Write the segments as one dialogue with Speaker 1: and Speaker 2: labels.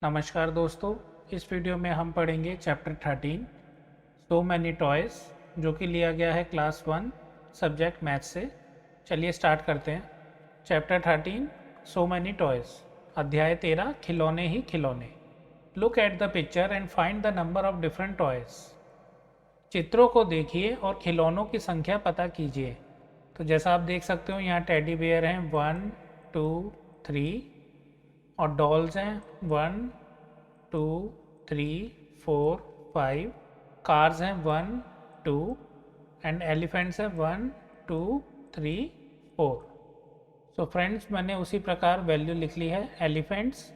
Speaker 1: नमस्कार दोस्तों, इस वीडियो में हम पढ़ेंगे चैप्टर 13 सो मैनी टॉयज़, जो कि लिया गया है क्लास 1 सब्जेक्ट मैथ से। चलिए स्टार्ट करते हैं। चैप्टर 13 सो मैनी टॉयज़, अध्याय 13 खिलौने ही खिलौने। Look at the picture and find the number of different toys. चित्रों को देखिए और खिलौनों की संख्या पता कीजिए। तो जैसा आप देख सकते हो, यहाँ टेडी बियर हैं 1 2 3 और डॉल्स हैं 1 2 3 4 5, कार्स हैं 1 2 एंड एलिफेंट्स हैं 1 2 3 4। सो फ्रेंड्स, मैंने उसी प्रकार वैल्यू लिख ली है। एलिफेंट्स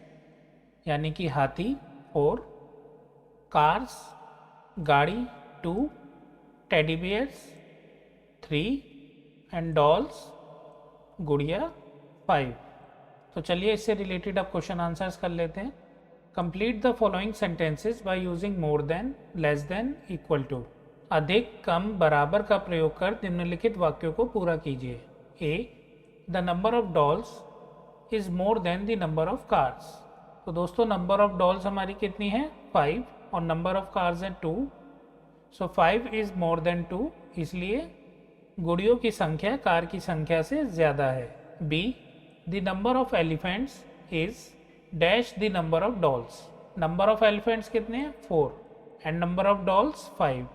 Speaker 1: यानी कि हाथी 4, कार्स गाड़ी 2, टेडी बियर्स 3 एंड डॉल्स गुड़िया 5। तो चलिए इससे रिलेटेड अब क्वेश्चन आंसर्स कर लेते हैं। Complete the following sentences by using more than, less than, equal to. अधिक, कम, बराबर का प्रयोग कर निम्नलिखित वाक्यों को पूरा कीजिए। A, the number of dolls is more than the number of cars. तो दोस्तों, नंबर ऑफ डॉल्स हमारी कितनी है 5 और नंबर ऑफ कार्स हैं 2। सो 5 इज मोर देन 2, इसलिए गुड़ियों की संख्या कार की संख्या से ज़्यादा है। B, the number of elephants is dash the number of dolls. Number of elephants कितने हैं 4 and number of dolls 5।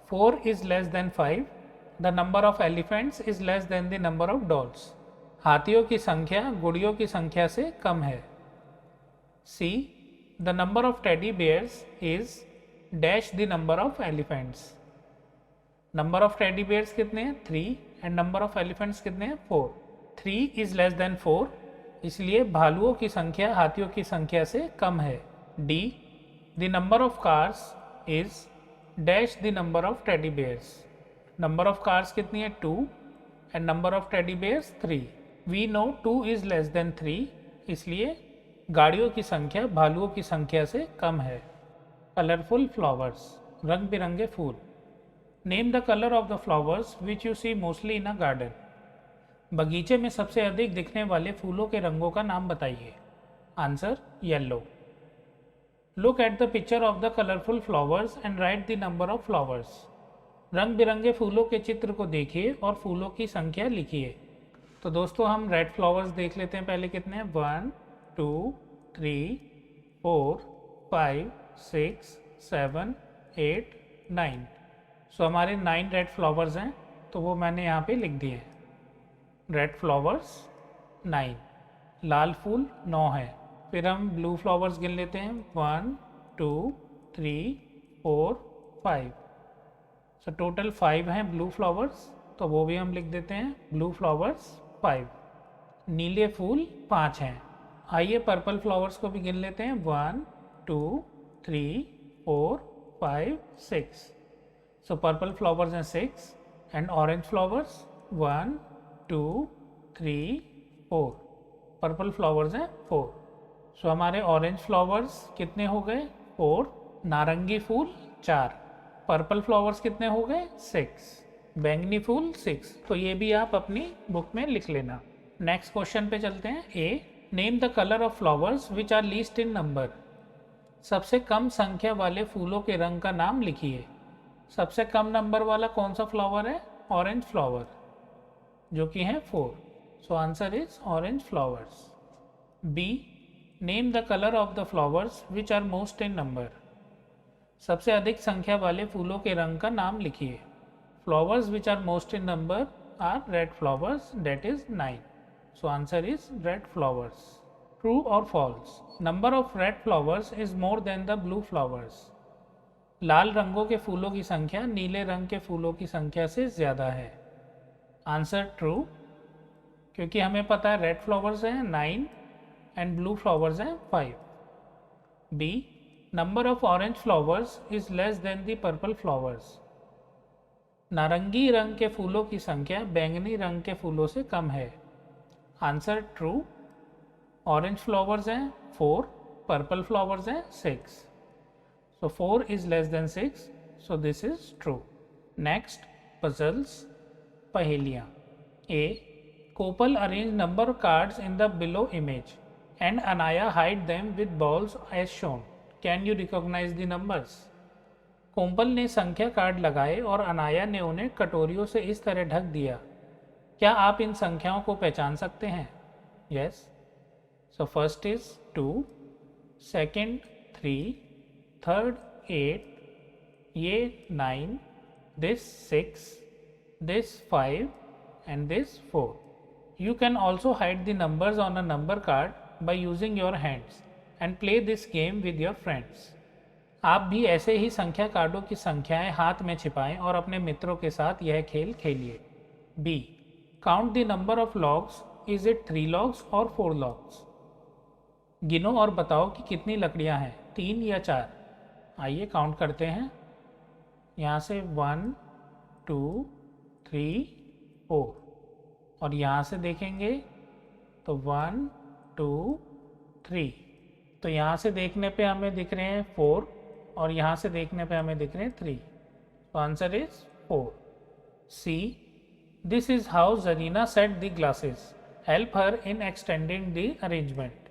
Speaker 1: 4 is less than 5, the number of elephants is less than the number of dolls. हाथियों की संख्या गुड़ियों की संख्या से कम है। C, the number of teddy bears is dash the number of elephants. Number of teddy bears कितने हैं 3 एंड नंबर ऑफ एलिफेंट्स कितने हैं 4। 3 इज लेस देन 4, इसलिए भालुओं की संख्या हाथियों की संख्या से कम है। D, the number of cars is dash the number of teddy bears. Number of cars कितनी है 2 and number of teddy bears 3। We know 2 is less than 3, इसलिए गाड़ियों की संख्या भालुओं की संख्या से कम है। कलरफुल फ्लावर्स, रंग बिरंगे फूल। Name the colour of the flowers which you see mostly in a garden. बगीचे में सबसे अधिक दिखने वाले फूलों के रंगों का नाम बताइए। Answer yellow. Look at the picture of the colourful flowers and right the number of flowers. रंग बिरंगे फूलों के चित्र को देखिए और फूलों की संख्या लिखिए। तो दोस्तों, हम रेड फ्लावर्स देख लेते हैं। पहले कितने हैं 1 2 3 4 5 6 7 8 9। सो हमारे 9 रेड फ्लावर्स हैं, तो वो मैंने यहाँ पे लिख दिए। रेड फ्लावर्स 9, लाल फूल 9 है। फिर हम ब्लू फ्लावर्स गिन लेते हैं 1 2 3 4 5। सो टोटल 5 हैं ब्लू फ्लावर्स, तो वो भी हम लिख देते हैं ब्लू फ्लावर्स 5। नीले फूल 5 हैं। आइए पर्पल फ्लावर्स को भी गिन लेते हैं 1 2 3 4 5 6। सो पर्पल फ्लावर्स हैं 6 and orange flowers 1 2 3 4। Purple flowers हैं 4। सो हमारे ऑरेंज फ्लावर्स कितने हो गए 4, नारंगी फूल 4, पर्पल फ्लावर्स कितने हो गए 6, बैंगनी फूल 6। तो ये भी आप अपनी बुक में लिख लेना। नेक्स्ट क्वेश्चन पे चलते हैं। A, name the colour of flowers which are least in number. सबसे कम संख्या वाले फूलों के रंग का नाम लिखिए। सबसे कम नंबर वाला कौन सा फ्लावर है ऑरेंज फ्लावर, जो कि है 4। So answer is orange flowers. B, name the colour of the flowers which are most in number. सबसे अधिक संख्या वाले फूलों के रंग का नाम लिखिए। Flowers which are most in number are red flowers, that is 9। So answer is red flowers. True और false. Number of red flowers is more than the blue flowers. लाल रंगों के फूलों की संख्या नीले रंग के फूलों की संख्या से ज़्यादा है। आंसर ट्रू, क्योंकि हमें पता है रेड फ्लावर्स हैं 9 एंड ब्लू फ्लावर्स हैं 5। B, number of orange flowers is less than the purple flowers. नारंगी रंग के फूलों की संख्या बैंगनी रंग के फूलों से कम है। आंसर ट्रू, ऑरेंज फ्लावर्स हैं 4, पर्पल फ्लावर्स हैं 6। So 4 is less than 6, so this is true. Next, puzzles, पहेलियाँ। A, Kopal arranged number cards in the below image. and Anaya hide them with balls as shown. Can you recognize the numbers? कोम्पल ने संख्या card लगाए और अनाया ने उन्हें कटोरियों से इस तरह ढक दिया। क्या आप इन संख्याओं को पहचान सकते हैं? Yes. So first is 2, second 3, third 8, ये 9, this 6, this 5 and this 4. You can also hide the numbers on a number card by using your hands and play this game with your friends. आप भी ऐसे ही संख्या कार्डों की संख्याएं हाथ में छिपाएं और अपने मित्रों के साथ यह खेल खेलिए। B. Count the number of logs. Is it 3 logs or 4 logs? गिनो और बताओ कि कितनी लकड़ियां हैं, 3 या 4। आइए काउंट करते हैं। यहाँ से 1, 2, 3, 4 और यहाँ से देखेंगे तो 1, 2, 3। तो यहाँ से देखने पे हमें दिख रहे हैं 4 और यहाँ से देखने पे हमें दिख रहे हैं 3। तो answer is 4। C. This is how Zarina set the glasses. Help her in extending the arrangement.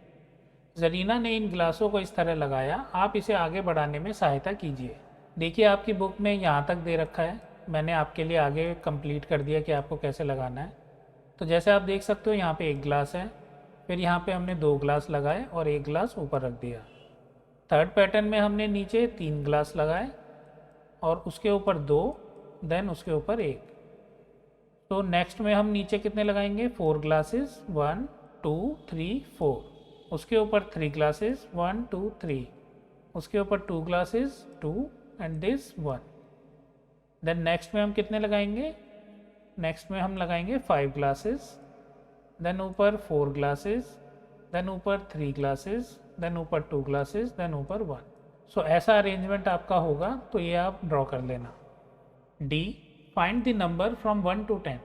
Speaker 1: Zarina ने इन ग्लासों को इस तरह लगाया, आप इसे आगे बढ़ाने में सहायता कीजिए। देखिए आपकी बुक में यहाँ तक दे रखा है, मैंने आपके लिए आगे कंप्लीट कर दिया कि आपको कैसे लगाना है। तो जैसे आप देख सकते हो यहाँ पे एक ग्लास है, फिर यहाँ पे हमने 2 ग्लास लगाए और 1 ग्लास ऊपर रख दिया। थर्ड पैटर्न में हमने नीचे 3 ग्लास लगाए और उसके ऊपर 2, देन उसके ऊपर 1। तो नेक्स्ट में हम नीचे कितने लगाएंगे? 4 ग्लासेस, 1, 2, 3, 4। उसके ऊपर 3 ग्लासेस, 1, 2, 3। उसके ऊपर 2 glasses, 2 and this 1। Then next में हम कितने लगाएंगे? नेक्स्ट में हम लगाएंगे 5 ग्लासेस, देन ऊपर 4 ग्लासेस, देन ऊपर 3 ग्लासेस, देन ऊपर 2 ग्लासेस, देन ऊपर 1। सो ऐसा अरेंजमेंट आपका होगा, तो ये आप ड्रॉ कर लेना। D. Find the number from 1 to 10।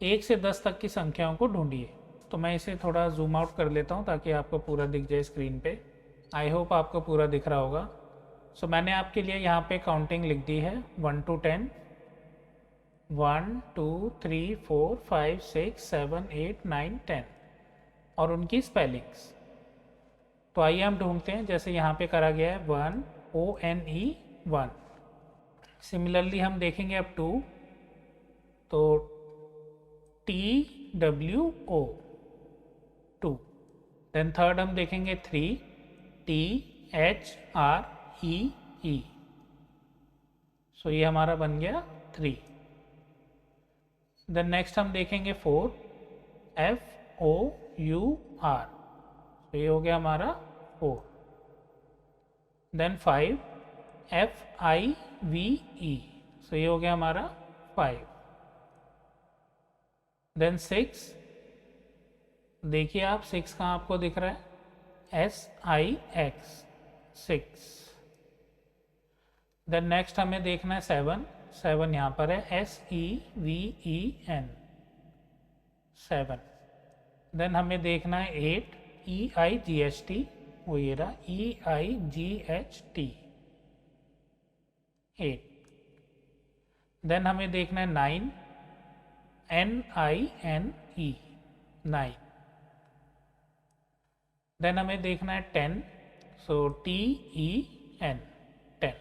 Speaker 1: 1 से 10 तक की संख्याओं को ढूंढिए। तो मैं इसे थोड़ा जूम आउट कर लेता हूँ ताकि आपको पूरा दिख जाए स्क्रीन पे। आई होप आपको पूरा दिख रहा होगा। सो मैंने आपके लिए यहाँ पे काउंटिंग लिख दी है 1 to 10। 1, 2, 3, 4, 5, 6, 7, 8, 9, 10 और उनकी स्पेलिंग्स। तो आइए हम ढूंढते हैं। जैसे यहाँ पे करा गया है 1, ONE 1। सिमिलरली हम देखेंगे अब 2, तो TWO 2। देन थर्ड हम देखेंगे 3, THREE। सो ये हमारा बन गया 3। देन नेक्स्ट हम देखेंगे 4, FOUR। तो ये हो गया हमारा 4। Then 5, FIVE। सो ये हो गया हमारा 5। देन 6, देखिए आप 6 कहाँ आपको दिख रहा है? SIX 6। देन नेक्स्ट हमें देखना है 7 यहाँ पर है SEVEN 7। देन हमें देखना है 8 EIGHT, वो ये रहा EIGHT 8। देन हमें देखना है 9 NINE 9। देन हमें देखना है 10, सो TEN 10।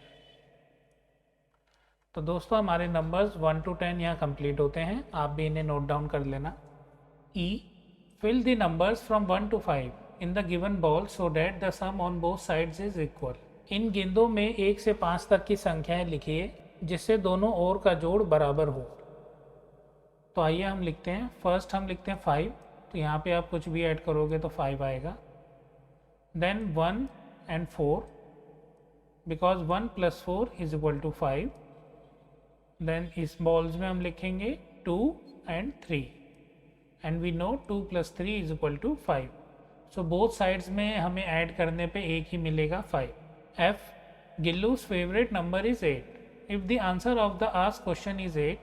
Speaker 1: तो दोस्तों हमारे नंबर्स 1 to 10 यहाँ कंप्लीट होते हैं, आप भी इन्हें नोट डाउन कर लेना। E. Fill the numbers from 1 to 5 in the given ball so that the sum on both sides is equal। इन गेंदों में 1 से 5 तक की संख्याएं लिखिए जिससे दोनों ओर का जोड़ बराबर हो। तो आइए हम लिखते हैं। फर्स्ट हम लिखते हैं 5, तो यहाँ पे आप कुछ भी ऐड करोगे तो 5 आएगा। Then 1 and 4, because 1 + 4 = 5। देन इस बॉल्स में हम लिखेंगे 2 and 3 and we know 2 + 3 = 5। So both sides में हमें ऐड करने पे एक ही मिलेगा 5। F. गिल्लू's favorite number is 8। If the answer of the asked question is 8,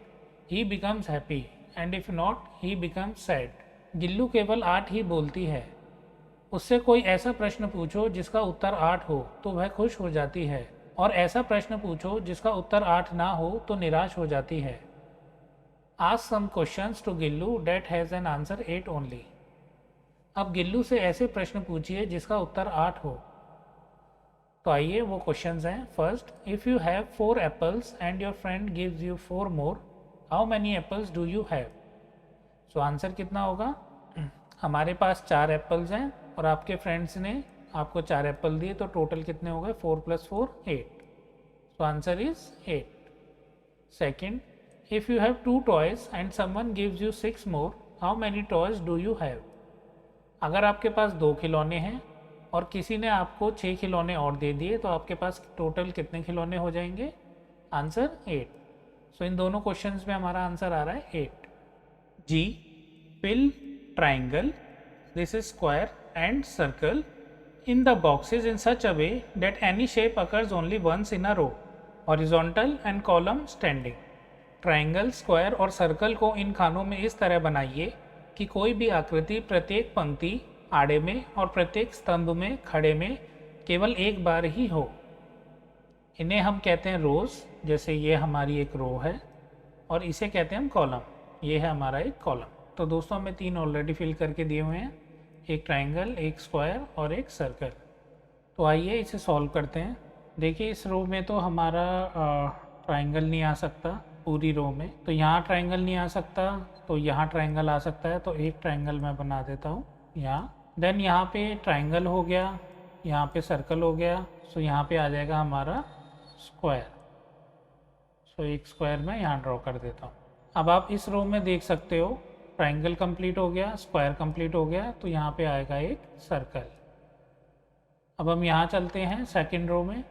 Speaker 1: he becomes happy and if not, he becomes sad। Gillu केवल 8 ही बोलती है। उससे कोई ऐसा प्रश्न पूछो जिसका उत्तर 8 हो तो वह खुश हो जाती है, और ऐसा प्रश्न पूछो जिसका उत्तर 8 ना हो तो निराश हो जाती है। Ask some questions to Gillu that has an answer 8 only। अब गिल्लू से ऐसे प्रश्न पूछिए जिसका उत्तर 8 हो। तो आइए वो क्वेश्चंस हैं। First, if you have 4 apples and your friend gives you 4 more, how many apples do you have? So answer कितना होगा? हमारे पास 4 एप्पल्स हैं और आपके फ्रेंड्स ने आपको 4 एप्पल दिए, तो टोटल कितने हो गए? 4 + 4 8। सो answer is 8। Second, if you have 2 toys and someone gives you 6 more, how many toys do you have? अगर आपके पास 2 खिलौने हैं और किसी ने आपको 6 खिलौने और दे दिए, तो आपके पास टोटल कितने खिलौने हो जाएंगे? आंसर 8। सो इन दोनों क्वेश्चंस में हमारा आंसर आ रहा है 8। G, fill triangle, this is square and circle in the boxes in such a way that any shape occurs only once in a row, horizontal and column standing. Triangle, square और circle को इन खानों में इस तरह बनाइए कि कोई भी आकृति प्रत्येक पंक्ति आड़े में और प्रत्येक स्तंभ में खड़े में केवल एक बार ही हो। इन्हें हम कहते हैं रोज, जैसे ये हमारी एक रो है, और इसे कहते हैं हम कॉलम, ये है हमारा एक कॉलम। तो दोस्तों हमें 3 ऑलरेडी फिल करके दिए हुए हैं, एक ट्राइंगल, एक स्क्वायर और एक सर्कल। तो आइए इसे सॉल्व करते हैं। देखिए इस रो में तो हमारा ट्राइंगल नहीं आ सकता पूरी रो में, तो यहाँ ट्राइंगल नहीं आ सकता, तो यहाँ ट्राइंगल आ सकता है। तो एक ट्राइंगल मैं बना देता हूँ यहाँ। देन यहाँ पे ट्राइंगल हो गया, यहाँ पे सर्कल हो गया, सो यहाँ पे आ जाएगा हमारा स्क्वायर। सो एक स्क्वायर मैं यहाँ ड्रॉ कर देता हूँ। अब आप इस रो में देख सकते हो ट्राइंगल कंप्लीट हो गया, स्क्वायर कंप्लीट हो गया, तो यहाँ पे आएगा एक सर्कल। अब हम यहाँ चलते हैं सेकंड रो में,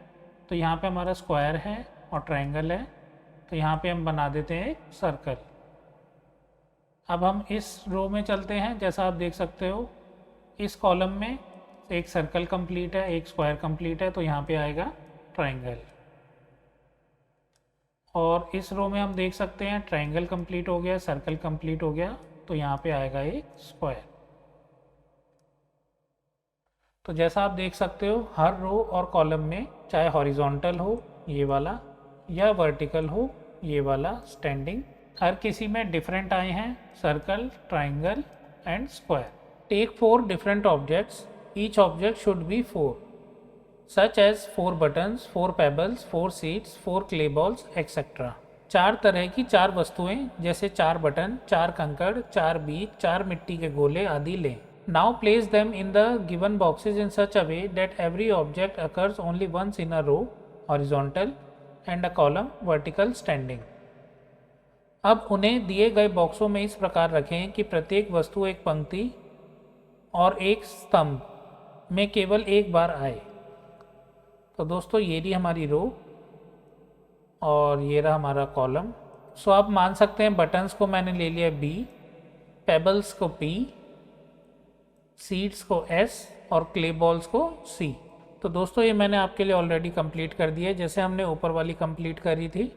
Speaker 1: तो यहाँ पे हमारा स्क्वायर है और ट्राइंगल है, तो यहाँ पे हम बना देते हैं एक सर्कल। अब हम इस रो में चलते हैं, जैसा आप देख सकते हो इस कॉलम में एक सर्कल कंप्लीट है, एक स्क्वायर कंप्लीट है, तो यहाँ पे आएगा ट्राइंगल। और इस रो में हम देख सकते हैं ट्राइंगल कंप्लीट हो गया, सर्कल कंप्लीट हो गया, तो यहाँ पे आएगा एक स्क्वायर। तो जैसा आप देख सकते हो हर रो और कॉलम में, चाहे हॉरिजॉन्टल हो ये वाला या वर्टिकल हो ये वाला स्टैंडिंग, हर किसी में डिफरेंट आए हैं circle, triangle and square. Take 4 different objects, each object should be 4, such as 4 buttons, 4 pebbles, 4 seeds, 4 clay balls etcetera. 4 तरह की 4 वस्तुएं, जैसे 4 बटन, 4 कंकड़, 4 बीज, 4 मिट्टी के गोले आदि लें। Now place them in the given boxes in such a way that every object occurs only once in a row horizontal and a column vertical standing. अब उन्हें दिए गए बॉक्सों में इस प्रकार रखें कि प्रत्येक वस्तु एक पंक्ति और एक स्तंभ में केवल एक बार आए। तो दोस्तों ये रही हमारी रो और ये रहा हमारा कॉलम। सो आप मान सकते हैं बटन्स को मैंने ले लिया B, पेबल्स को P, सीड्स को S और क्ले बॉल्स को C। तो दोस्तों ये मैंने आपके लिए ऑलरेडी कंप्लीट कर दिया है। जैसे हमने ऊपर वाली कंप्लीट करी थी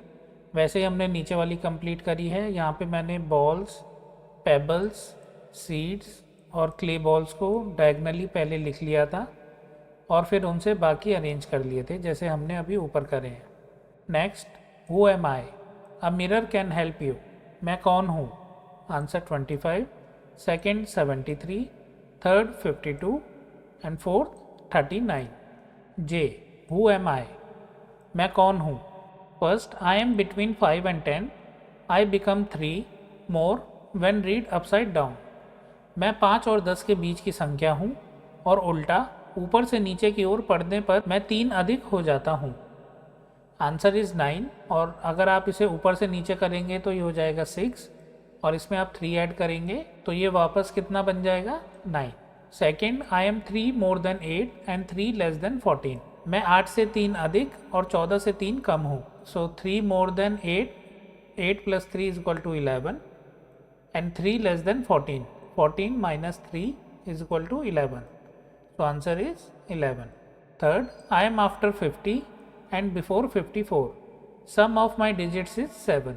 Speaker 1: वैसे ही हमने नीचे वाली कंप्लीट करी है। यहाँ पे मैंने बॉल्स, पेबल्स, सीड्स और क्ले बॉल्स को डायगनली पहले लिख लिया था और फिर उनसे बाकी अरेंज कर लिए थे जैसे हमने अभी ऊपर करे हैं। Next, who am I? A mirror can help you. मैं कौन हूँ? Answer 25, second 73, third 52 and fourth 39। J, who am I? मैं कौन हूँ? First, I am between 5 and 10, I become 3 more when read upside down. मैं 5 और 10 के बीच की संख्या हूँ और उल्टा ऊपर से नीचे की ओर पढ़ने पर मैं 3 अधिक हो जाता हूँ। आंसर इज़ 9, और अगर आप इसे ऊपर से नीचे करेंगे तो ये हो जाएगा 6 और इसमें आप 3 ऐड करेंगे तो ये वापस कितना बन जाएगा? 9। Second, I am 3 more than 8 and 3 less than 14। मैं 8 से 3 अधिक और 14 से 3 कम हूँ। सो 3 more than 8, 8 plus 3 is equal to 11 and 3 less than 14, 14 minus 3 is equal to 11. So answer is 11. Third, I am after 50 and before 54. Sum of my digits is 7.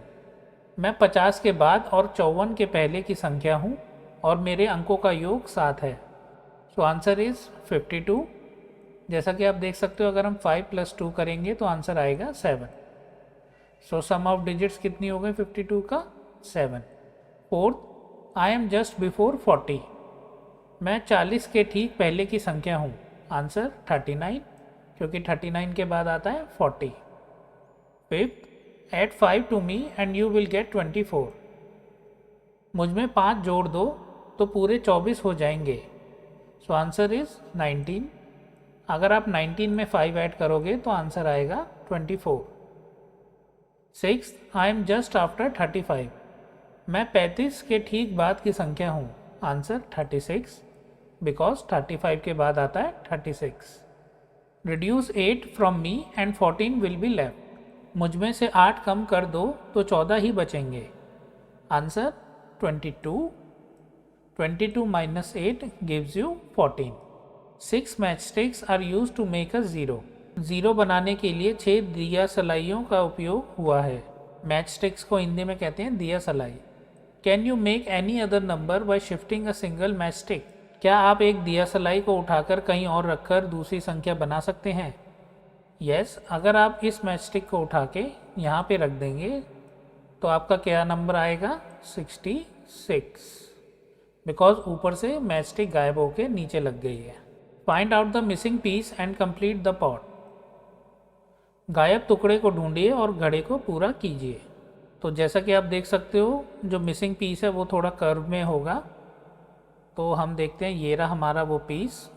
Speaker 1: मैं 50 के बाद और 54 के पहले की संख्या हूँ और मेरे अंकों का योग 7 है। So answer is 52। जैसा कि आप देख सकते हो अगर हम 5 + 2 करेंगे तो आंसर आएगा 7। सो सम ऑफ डिजिट्स कितनी हो गई 52 का? 7। Fourth, I am just before 40। मैं 40 के ठीक पहले की संख्या हूँ। आंसर 39, क्योंकि 39 के बाद आता है 40। Fifth, add 5 to me and you will get 24। मुझ में 5 जोड़ दो तो पूरे 24 हो जाएंगे। सो आंसर इज 19। अगर आप 19 में 5 ऐड करोगे तो आंसर आएगा 24। Sixth, I am just after 35। मैं 35 के ठीक बाद की संख्या हूँ। आंसर 36, बिकॉज 35 के बाद आता है 36। Reduce 8 from me and 14 will be left. मुझ में से 8 कम कर दो तो 14 ही बचेंगे। Answer 22। 22 minus 8 gives you 14. 6 matchsticks are used to make a zero. Zero बनाने के लिए 6 दिया सलाइयों का उपयोग हुआ है। मैच स्टिक्स को हिंदी में कहते हैं दिया सलाई। Can you make any other number by shifting a single match stick? क्या आप एक दिया सलाई को उठाकर कहीं और रखकर दूसरी संख्या बना सकते हैं? यस, अगर आप इस मैच स्टिक को उठा के यहाँ पे रख देंगे तो आपका क्या नंबर आएगा? 66, बिकॉज ऊपर से मैच स्टिक गायब होके नीचे लग गई है। Find out the missing piece and complete the pot. गायब टुकड़े को ढूंढिए और घड़े को पूरा कीजिए। तो जैसा कि आप देख सकते हो, जो मिसिंग पीस है वो थोड़ा कर्व में होगा। तो हम देखते हैं, ये रहा हमारा वो पीस,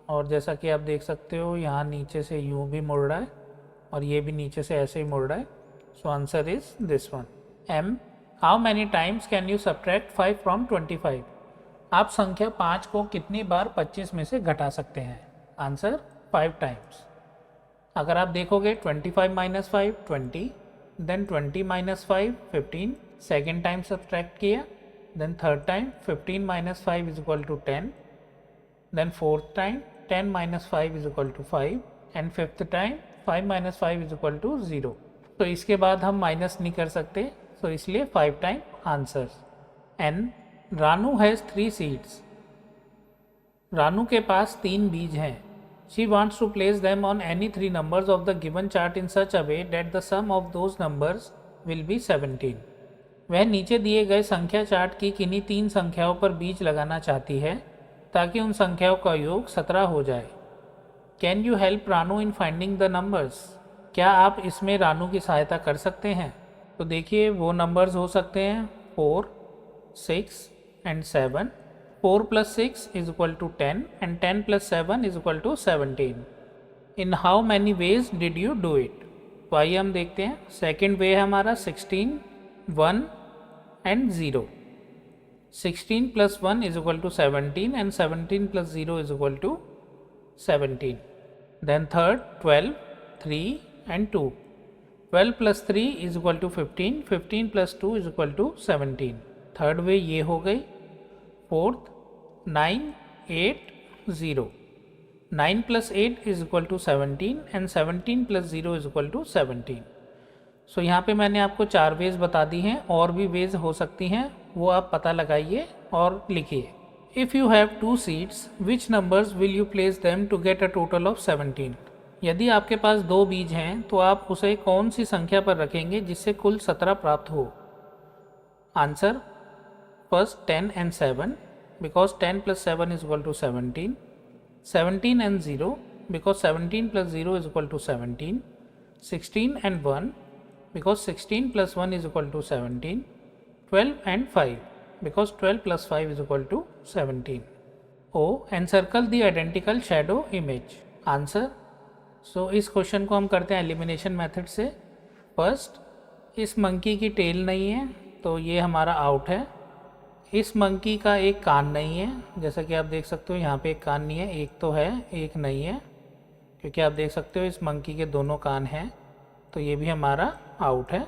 Speaker 1: और जैसा कि आप देख सकते हो यहाँ नीचे से यूँ भी मुड़ रहा है और ये भी नीचे से ऐसे ही मुड़ रहा है। So answer is this one. M, how many times can you subtract 5 from 25? आप संख्या 5 को कितनी बार 25 में से घटा सकते हैं? Answer 5 times. अगर आप देखोगे 25 minus 5 20, then 20 minus 5 15, second time subtract किया, then third time 15 minus 5 is equal to 10, then fourth time 10 minus 5 is equal to 5, and fifth time 5 minus 5 is equal to 0। तो इसके बाद हम माइनस नहीं कर सकते, तो इसलिए 5 time answer. N, Ranu has 3 seeds. Ranu के पास 3 बीज हैं। She wants to place them on any 3 numbers of the given chart in such a way that the sum of those numbers will be 17. वह नीचे दिए गए संख्या चार्ट की किन्हीं 3 संख्याओं पर बीज लगाना चाहती है ताकि उन संख्याओं का योग 17 हो जाए। Can you help Ranu in finding the numbers? क्या आप इसमें रानू की सहायता कर सकते हैं? तो देखिए, वो नंबर्स हो सकते हैं 4, 6 and 7। 4 plus 6 is equal to 10 and 10 plus 7 is equal to 17. In how many ways did you do it? तो आइए हम देखते हैं। सेकेंड वे है हमारा 16, 1 and 0. 16 plus 1 is equal to 17 and 17 plus 0 is equal to 17. Then third, 12, 3 and 2. 12 plus 3 is equal to 15, 15 plus 2 is equal to 17. Third way ये हो गई। Fourth, 9, 8, 0. 9 plus 8 is equal to 17 and 17 plus 0 is equal to 17. सो यहाँ पे मैंने आपको 4 veg बता दी हैं, और भी वेज हो सकती हैं, वो आप पता लगाइए और लिखिए। If you have 2 seeds, which numbers will you place them to get a total of 17? यदि आपके पास 2 बीज हैं तो आप उसे कौन सी संख्या पर रखेंगे जिससे कुल 17 प्राप्त हो? Answer, first 10 and 7, because 10 plus 7 is equal to 17, 17 and 0, because 17 plus 0 is equal to 17, 16 and 1, because 16 plus 1 is equal to 17, 12 and 5, because 12 plus 5 is equal to 17. O, encircle the identical shadow image. Answer, so इस question को हम करते हैं elimination method से। First, इस monkey की tail नहीं है तो ये हमारा आउट है। इस मंकी का एक कान नहीं है, जैसा कि आप देख सकते हो यहाँ पे एक कान नहीं है, एक तो है एक नहीं है, क्योंकि आप देख सकते हो इस मंकी के दोनों कान हैं, तो ये भी हमारा आउट है।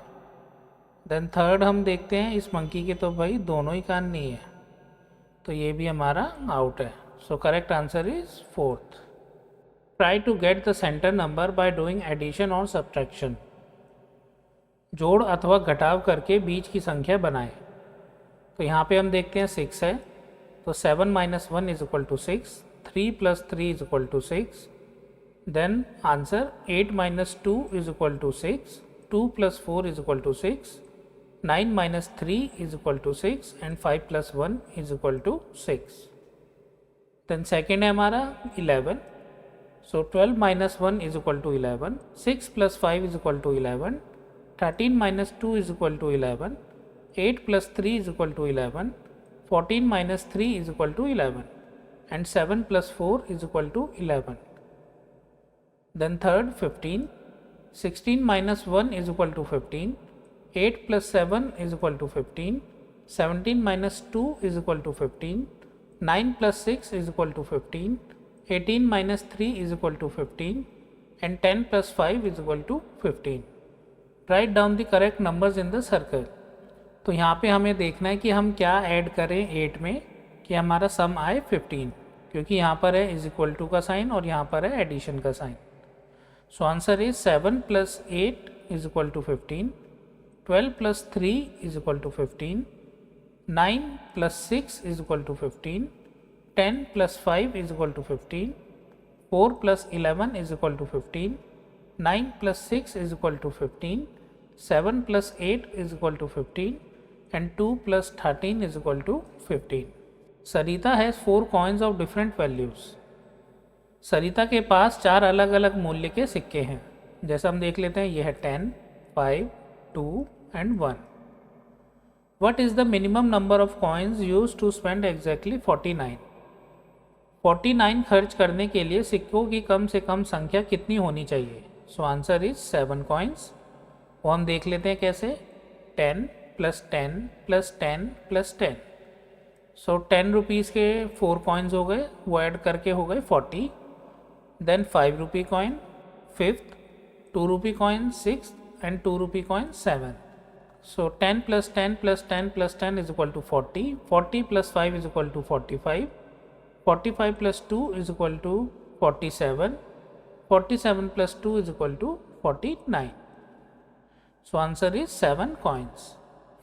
Speaker 1: देन थर्ड हम देखते हैं, इस मंकी के तो भाई दोनों ही कान नहीं है, तो ये भी हमारा आउट है। So correct answer is fourth. Try to get the centre number by doing addition और सब्ट्रैक्शन। जोड़ अथवा घटाव करके बीच की संख्या बनाएं। तो यहाँ पे हम देखते हैं 6 है, तो 7 minus 1 is equal to 6, 3 plus 3 is equal to 6. Then answer, 8 minus 2 is equal to 6, 2 plus 4 is equal to 6, 9 minus 3 is equal to 6 and 5 plus 1 is equal to 6. Then second है हमारा 11, सो 12 minus 1 is equal to 11, 6 plus 5 is equal to 11, 13 minus 2 is equal to 11, 8 plus 3 is equal to 11, 14 minus 3 is equal to 11, and 7 plus 4 is equal to 11. Then third 15, 16 minus 1 is equal to 15, 8 plus 7 is equal to 15, 17 minus 2 is equal to 15, 9 plus 6 is equal to 15, 18 minus 3 is equal to 15, and 10 plus 5 is equal to 15. Write down the correct numbers in the circle. तो यहाँ पे हमें देखना है कि हम क्या add करें 8 में कि हमारा सम आए 15, क्योंकि यहाँ पर है इज इक्वल टू का साइन और यहाँ पर है एडिशन का sign. So answer is 7 plus 8 is equal to 15, 12 plus 3 is equal to 15, 9 plus 6 is equal to 15, 10 plus 5 is equal to 15, 4 plus 11 is equal to 15, 9 plus 6 is equal to 15, 7 plus 8 is equal to 15, and 2 plus 13 is equal to 15. Sarita has 4 coins of different values. सरिता के पास 4 अलग अलग मूल्य के सिक्के हैं. जैसा हम देख लेते हैं, यह है 10, 5, 2 and 1. What is the minimum number of coins use to spend exactly 49. 49 खर्च करने के लिए सिक्कों की कम से कम संख्या कितनी होनी चाहिए? सो आंसर इज 7 कॉइन्स. वो हम देख लेते हैं कैसे. 10 प्लस 10 प्लस 10 प्लस 10. सो 10 रुपीज़ के 4 कॉइन्स हो गए, वो ऐड करके हो गए 40. Then 5 rupee coin, 5th, 2 rupee coin, 6th, and 2 rupee coin, 7th. So 10 plus 10 plus 10 plus 10 is equal to 40. 40 plus 5 is equal to 45. 45 plus 2 is equal to 47. 47 plus 2 is equal to 49. So answer is 7 coins.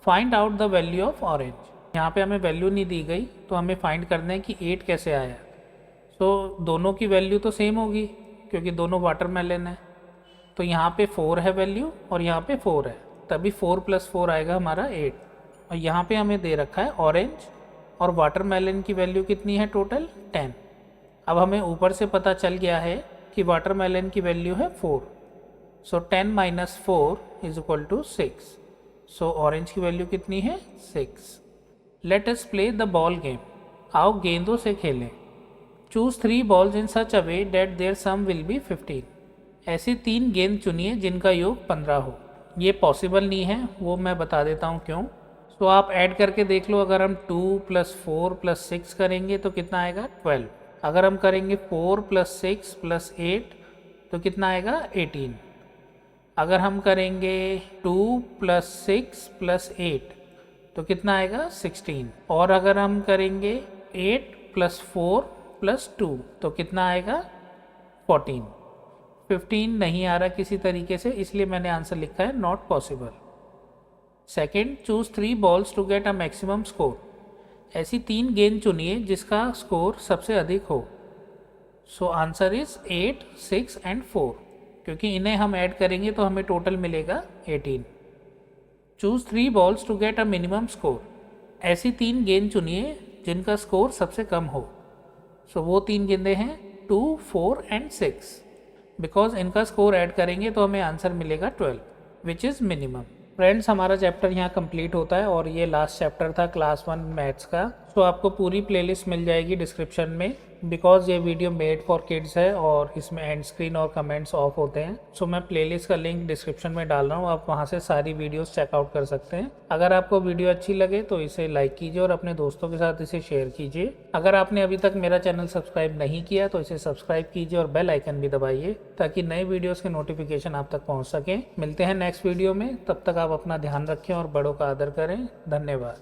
Speaker 1: Find out the value of orange. यहाँ पे हमें value नहीं दी गई, तो हमें find करना है कि 8 कैसे आया. तो दोनों की वैल्यू तो सेम होगी क्योंकि दोनों वाटरमेलन है. तो यहाँ पे 4 है वैल्यू और यहाँ पे 4 है, तभी 4 प्लस 4 आएगा हमारा 8. और यहाँ पे हमें दे रखा है ऑरेंज और वाटरमेलन की वैल्यू कितनी है टोटल 10. अब हमें ऊपर से पता चल गया है कि वाटरमेलन की वैल्यू है 4. So 10 minus 4 is equal to 6. So orange की वैल्यू कितनी है 6. Let us play the ball game. आओ गेंदों से खेलें. Choose 3 balls in such a way that their sum will be 15. ऐसी 3 गेंद चुनिए जिनका योग 15 हो. ये पॉसिबल नहीं है, वो मैं बता देता हूँ क्यों. तो आप ऐड करके देख लो. अगर हम 2 प्लस 4 प्लस 6 करेंगे तो कितना आएगा 12. अगर हम करेंगे 4 प्लस 6 प्लस 8 तो कितना आएगा 18. अगर हम करेंगे 2 प्लस 6 प्लस 8 तो कितना आएगा 16. और अगर हम करेंगे 8 प्लस 4 प्लस 2 तो कितना आएगा 14. 15 नहीं आ रहा किसी तरीके से, इसलिए मैंने आंसर लिखा है not possible. Second, choose 3 balls to get a maximum score. ऐसी 3 गेंद चुनिए जिसका स्कोर सबसे अधिक हो. सो आंसर इज 8, 6 एंड 4, क्योंकि इन्हें हम ऐड करेंगे तो हमें टोटल मिलेगा 18. Choose 3 balls to get a minimum score. ऐसी 3 गेंद चुनिए जिनका स्कोर सबसे कम हो. सो वो 3 गेंदे हैं 2, 4 एंड 6. बिकॉज इनका स्कोर ऐड करेंगे तो हमें आंसर मिलेगा 12 विच इज़ मिनिमम. फ्रेंड्स, हमारा चैप्टर यहाँ कंप्लीट होता है और ये लास्ट चैप्टर था क्लास 1 मैथ्स का. तो आपको पूरी प्लेलिस्ट मिल जाएगी डिस्क्रिप्शन में, बिकॉज ये वीडियो मेड फॉर किड्स है और इसमें एंड स्क्रीन और कमेंट्स ऑफ होते हैं. सो मैं प्लेलिस्ट का लिंक डिस्क्रिप्शन में डाल रहा हूँ, आप वहाँ से सारी वीडियोस चेकआउट कर सकते हैं. अगर आपको वीडियो अच्छी लगे तो इसे लाइक कीजिए और अपने दोस्तों के साथ इसे शेयर कीजिए. अगर आपने अभी तक मेरा चैनल सब्सक्राइब नहीं किया तो इसे सब्सक्राइब कीजिए और बेल आइकन भी दबाइए ताकि नए वीडियोज़ के नोटिफिकेशन आप तक पहुँच सकें. मिलते हैं नेक्स्ट वीडियो में, तब तक आप अपना ध्यान रखें और बड़ों का आदर करें. धन्यवाद.